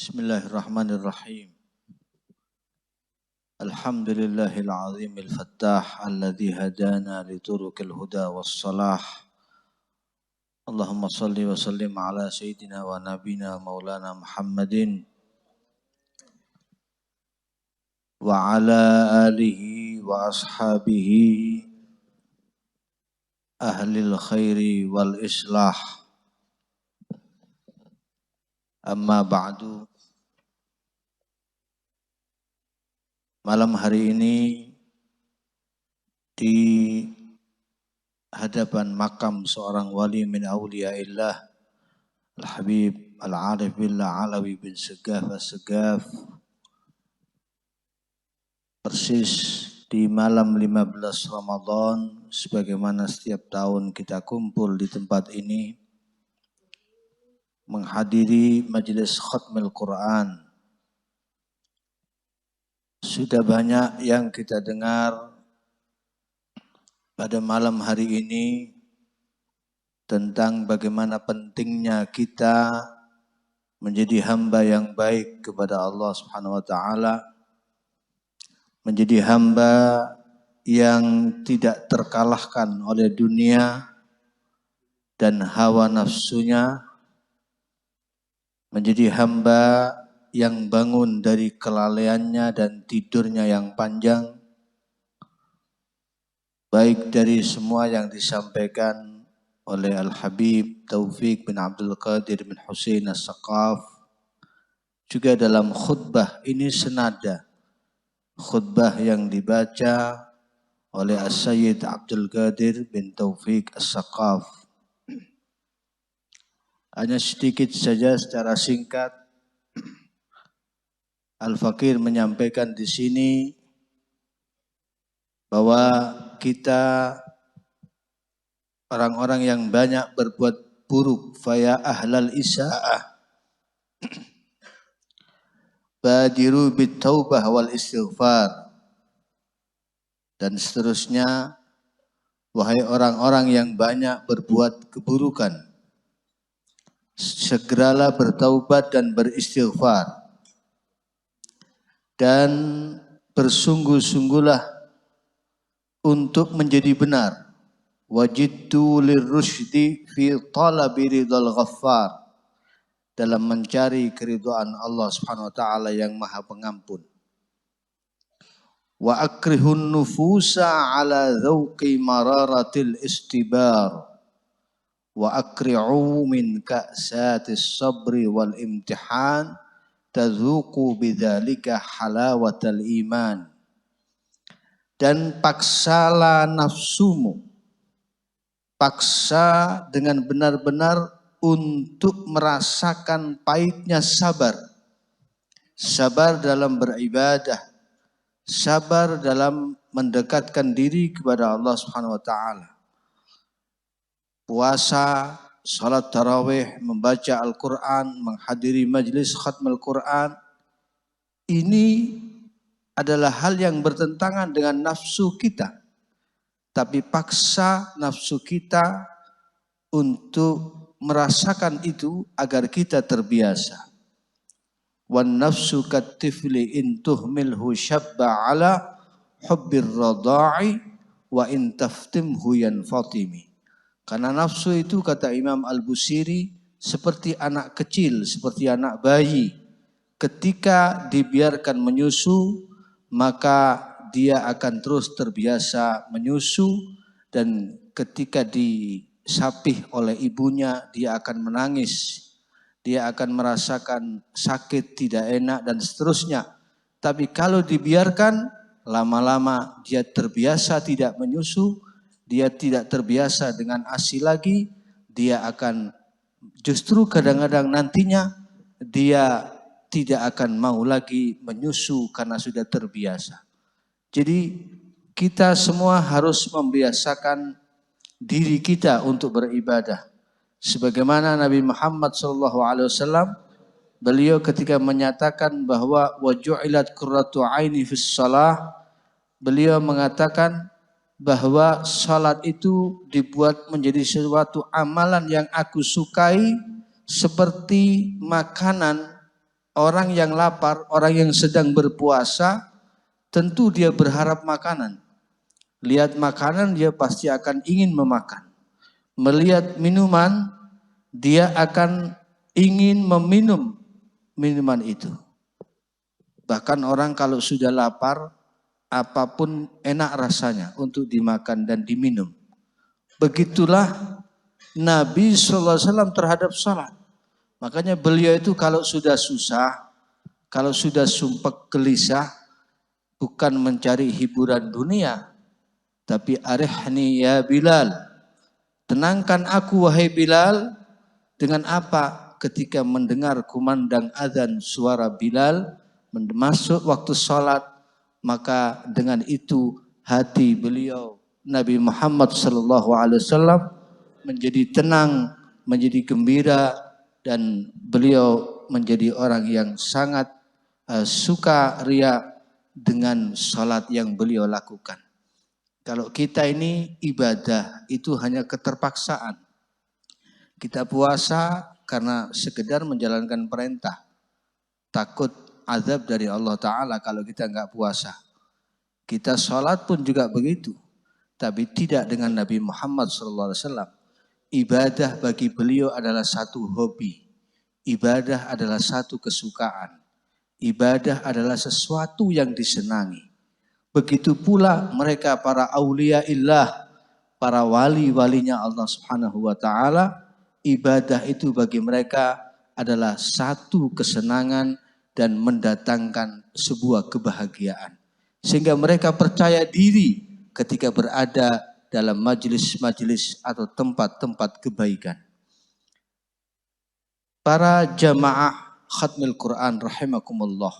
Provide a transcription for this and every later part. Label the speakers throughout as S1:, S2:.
S1: Bismillahirrahmanirrahim. Alhamdulillahil azimil fattah alladzi hadana liturukil huda wassalah. Allahumma salli wa sallim ala sayyidina wa nabina maulana Muhammadin wa ala alihi wa ashabihi ahlil khairi wal islah. Amma ba'du. Malam hari ini di hadapan makam seorang wali min awliyaillah Al-Habib Al-Arif Billah Alawi bin Segaf As-Segaf, persis di malam 15 Ramadan, sebagaimana setiap tahun kita kumpul di tempat ini menghadiri majelis khatmil Quran. Sudah banyak yang kita dengar pada malam hari ini tentang bagaimana pentingnya kita menjadi hamba yang baik kepada Allah Subhanahu wa taala, menjadi hamba yang tidak terkalahkan oleh dunia dan hawa nafsunya, menjadi hamba yang bangun dari kelalaiannya dan tidurnya yang panjang, baik dari semua yang disampaikan oleh Al-Habib Taufik bin Abdul Qadir bin Husain As-Saqaf, juga dalam khutbah ini senada khutbah yang dibaca oleh As-Sayyid Abdul Qadir bin Taufik As-Saqaf. Hanya sedikit saja secara singkat, Al-Fakir menyampaikan di sini bahwa kita orang-orang yang banyak berbuat buruk, faya ahlal isa'ah badiru bitaubah wal istighfar, dan seterusnya, wahai orang-orang yang banyak berbuat keburukan, segeralah bertaubat dan beristighfar, dan bersungguh-sungguhlah untuk menjadi benar. Wajidtu lirrusydi fi talabi ridal ghaffar, dalam mencari keridhaan Allah Subhanahu wa taala yang Maha Pengampun. Wa akrihun nufusa ala dzauqi mararatil istibar wa akri'u min ka'satis sabri wal imtihan tazuqu bidzalika halawatal iman. Dan paksalah nafsumu, paksa dengan benar-benar untuk merasakan pahitnya sabar. Sabar dalam beribadah, sabar dalam mendekatkan diri kepada Allah Subhanahu wa taala. Puasa, salat tarawih, membaca Al-Quran, menghadiri majlis khatmul Quran, ini adalah hal yang bertentangan dengan nafsu kita. Tapi paksa nafsu kita untuk merasakan itu agar kita terbiasa. Wan nafsu katifli in tuhmilhu syabba ala hubbir radha'i wa in taftimhu yanfatimi. Karena nafsu itu, kata Imam Al-Busiri, seperti anak kecil, seperti anak bayi. Ketika dibiarkan menyusu, maka dia akan terus terbiasa menyusu, dan ketika disapih oleh ibunya, dia akan menangis. Dia akan merasakan sakit, tidak enak, dan seterusnya. Tapi kalau dibiarkan, lama-lama dia terbiasa tidak menyusu, dia tidak terbiasa dengan ASI lagi, dia akan justru kadang-kadang nantinya dia tidak akan mau lagi menyusu karena sudah terbiasa. Jadi kita semua harus membiasakan diri kita untuk beribadah. Sebagaimana Nabi Muhammad SAW, beliau ketika menyatakan bahwa waju'ilat qurratu aini fis shalah, beliau mengatakan bahwa salat itu dibuat menjadi sesuatu amalan yang aku sukai seperti makanan Orang yang lapar, orang yang sedang berpuasa, tentu dia berharap makanan. Lihat makanan, dia pasti akan ingin memakan. Melihat minuman, dia akan ingin meminum minuman itu. Bahkan orang kalau sudah lapar, apapun enak rasanya untuk dimakan dan diminum. Begitulah Nabi SAW terhadap salat. Makanya beliau itu kalau sudah susah, kalau sudah sumpek gelisah, bukan mencari hiburan dunia, tapi arihni ya Bilal, tenangkan aku wahai Bilal. Dengan apa? Ketika mendengar kumandang azan suara Bilal, masuk waktu sholat, maka dengan itu hati beliau Nabi Muhammad SAW menjadi tenang, menjadi gembira, dan beliau menjadi orang yang sangat suka ria dengan sholat yang beliau lakukan. Kalau kita ini ibadah itu hanya keterpaksaan. Kita puasa karena sekedar menjalankan perintah. Takut azab dari Allah Ta'ala kalau kita enggak puasa. Kita sholat pun juga begitu. Tapi tidak dengan Nabi Muhammad SAW. Ibadah bagi beliau adalah satu hobi. Ibadah adalah satu kesukaan. Ibadah adalah sesuatu yang disenangi. Begitu pula mereka para aulia illah, para wali-walinya Allah Subhanahu wa taala, ibadah itu bagi mereka adalah satu kesenangan dan mendatangkan sebuah kebahagiaan. Sehingga mereka percaya diri ketika berada dalam majelis-majelis atau tempat-tempat kebaikan. Para jamaah khatmil Quran rahimakumullah,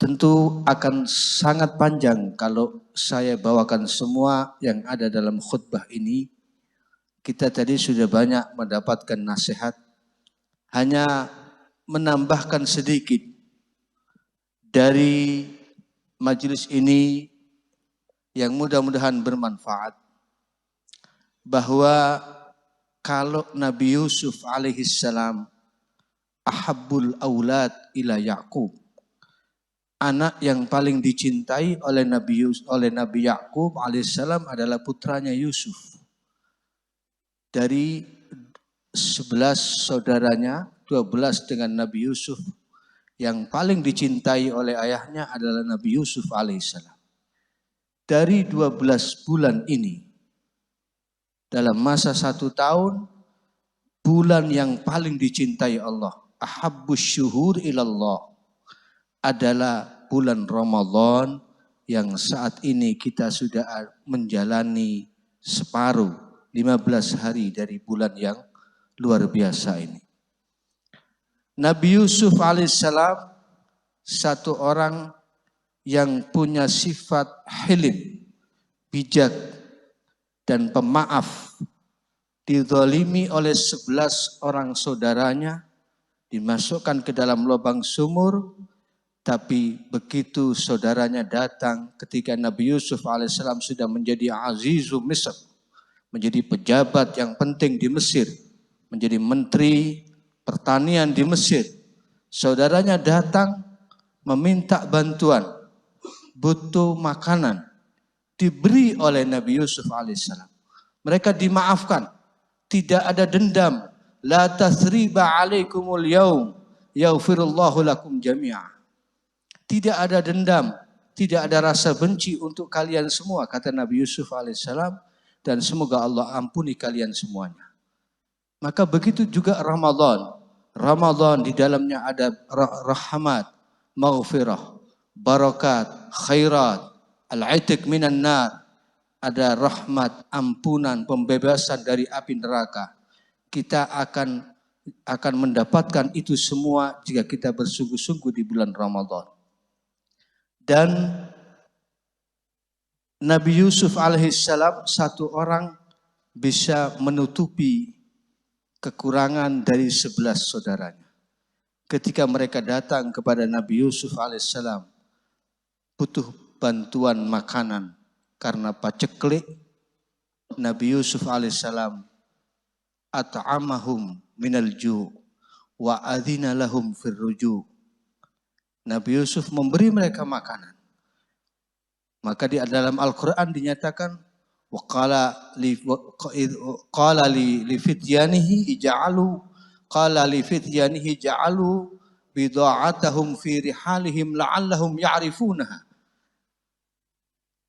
S1: tentu akan sangat panjang kalau saya bawakan semua yang ada dalam khutbah ini. Kita tadi sudah banyak mendapatkan nasihat, hanya menambahkan sedikit dari majelis ini yang mudah-mudahan bermanfaat, bahwa kalau Nabi Yusuf alaihissalam ahabbul aulad ila Ya'qub, anak yang paling dicintai oleh Nabi Ya'qub alaihissalam adalah putranya Yusuf. Dari 11 saudaranya, 12 dengan Nabi Yusuf, yang paling dicintai oleh ayahnya adalah Nabi Yusuf alaihissalam. Dari 12 bulan ini, dalam masa 1 tahun, bulan yang paling dicintai Allah, ahabbus syuhur ilallah, adalah bulan Ramadan yang saat ini kita sudah menjalani separuh, 15 hari dari bulan yang luar biasa ini. Nabi Yusuf alaihissalam satu orang yang punya sifat hilim, bijak, dan pemaaf. Dizalimi oleh 11 orang saudaranya, dimasukkan ke dalam lubang sumur, tapi begitu saudaranya datang ketika Nabi Yusuf alaihissalam sudah menjadi azizu Misr, menjadi pejabat yang penting di Mesir, menjadi menteri pertanian di Mesir, saudaranya datang meminta bantuan, butuh makanan, diberi oleh Nabi Yusuf alaihissalam. Mereka dimaafkan, tidak ada dendam. La tathriba alaikumul yaum, yaghfirullahu lakum jami'a. Tidak ada dendam, tidak ada rasa benci untuk kalian semua, kata Nabi Yusuf alaihissalam, dan semoga Allah ampuni kalian semuanya. Maka begitu juga Ramadan. Ramadan di dalamnya ada rahmat, maghfirah, barakat, khairat, al-'itq minan nar. Ada rahmat, ampunan, pembebasan dari api neraka. Kita akan mendapatkan itu semua jika kita bersungguh-sungguh di bulan Ramadan. Dan Nabi Yusuf alaihissalam satu orang bisa menutupi kekurangan dari 11 saudaranya. Ketika mereka datang kepada Nabi Yusuf alaihissalam, butuh bantuan makanan karena paceklik, Nabi Yusuf alaihissalam at'amahum minal ju', wa adzina lahum fir ruju'. Nabi Yusuf memberi mereka makanan. Maka di dalam Al-Quran dinyatakan qala li fityanihi ja'alu bida'atahum fi rihalihim la'allahum ya'rifunaha.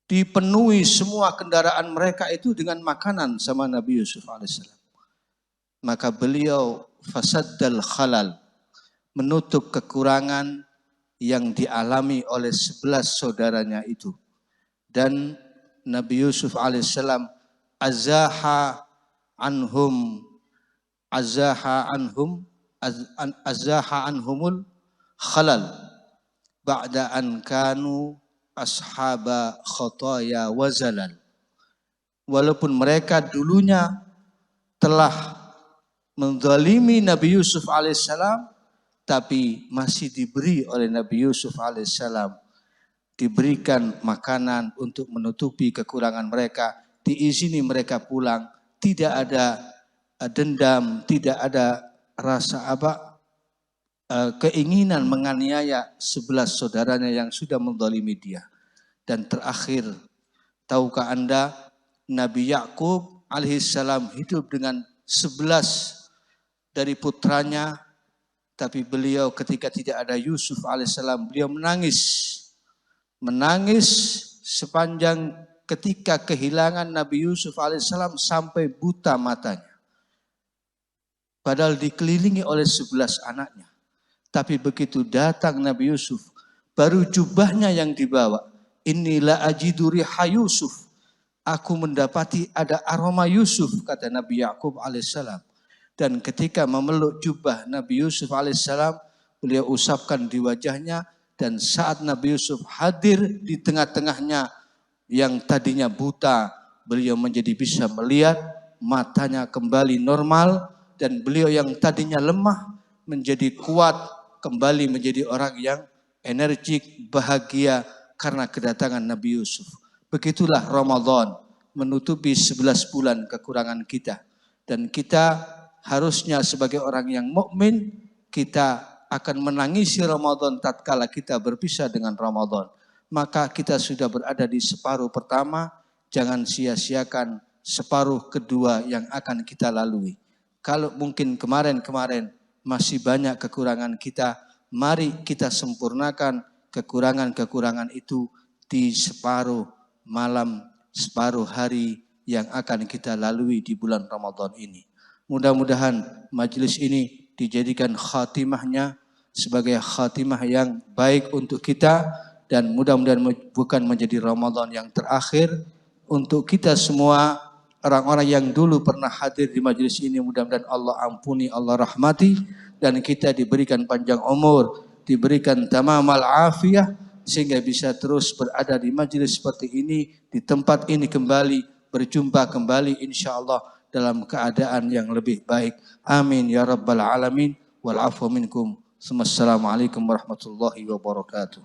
S1: Dipenuhi semua kendaraan mereka itu dengan makanan sama Nabi Yusuf alaihissalam. Maka beliau fasaddal khalal, menutup kekurangan yang dialami oleh 11 saudaranya itu. Dan Nabi Yusuf alaihissalam azaha anhumul khalal ba'da an kanu ashaba khataya wa zalal. Walaupun mereka dulunya telah menzalimi Nabi Yusuf alaihissalam, tapi masih diberi oleh Nabi Yusuf alaihissalam, diberikan makanan untuk menutupi kekurangan mereka, diizini mereka pulang, tidak ada dendam, tidak ada rasa keinginan menganiaya 11 saudaranya yang sudah menzalimi dia. Dan terakhir, tahukah Anda, Nabi Yakub alaihissalam hidup dengan 11 dari putranya, tapi beliau ketika tidak ada Yusuf alaihissalam, beliau menangis sepanjang ketika kehilangan Nabi Yusuf alaihissalam sampai buta matanya. Padahal dikelilingi oleh 11 anaknya. Tapi begitu datang Nabi Yusuf, baru jubahnya yang dibawa. Inilah ajidu riha Yusuf. Aku mendapati ada aroma Yusuf, kata Nabi Yakub alaihissalam. Dan ketika memeluk jubah Nabi Yusuf alaihissalam, beliau usapkan di wajahnya. Dan saat Nabi Yusuf hadir di tengah-tengahnya yang tadinya buta, beliau menjadi bisa melihat, matanya kembali normal, dan beliau yang tadinya lemah menjadi kuat, kembali menjadi orang yang energik, bahagia karena kedatangan Nabi Yusuf. Begitulah Ramadan, menutupi 11 bulan kekurangan kita. Dan kita harusnya sebagai orang yang mukmin, kita akan menangisi Ramadan tatkala kita berpisah dengan Ramadan. Maka kita sudah berada di separuh pertama, jangan sia-siakan separuh kedua yang akan kita lalui. Kalau mungkin kemarin-kemarin masih banyak kekurangan kita, mari kita sempurnakan kekurangan-kekurangan itu di separuh malam, separuh hari yang akan kita lalui di bulan Ramadan ini. Mudah-mudahan majelis ini dijadikan khatimahnya sebagai khatimah yang baik untuk kita, dan mudah-mudahan bukan menjadi Ramadan yang terakhir untuk kita semua. Orang-orang yang dulu pernah hadir di majelis ini, mudah-mudahan Allah ampuni, Allah rahmati, dan kita diberikan panjang umur, diberikan tamamal afiyah, sehingga bisa terus berada di majelis seperti ini, di tempat ini kembali, berjumpa kembali insyaAllah dalam keadaan yang lebih baik. Amin ya rabbal alamin. Wal afwa minkum. Assalamualaikum warahmatullahi wabarakatuh.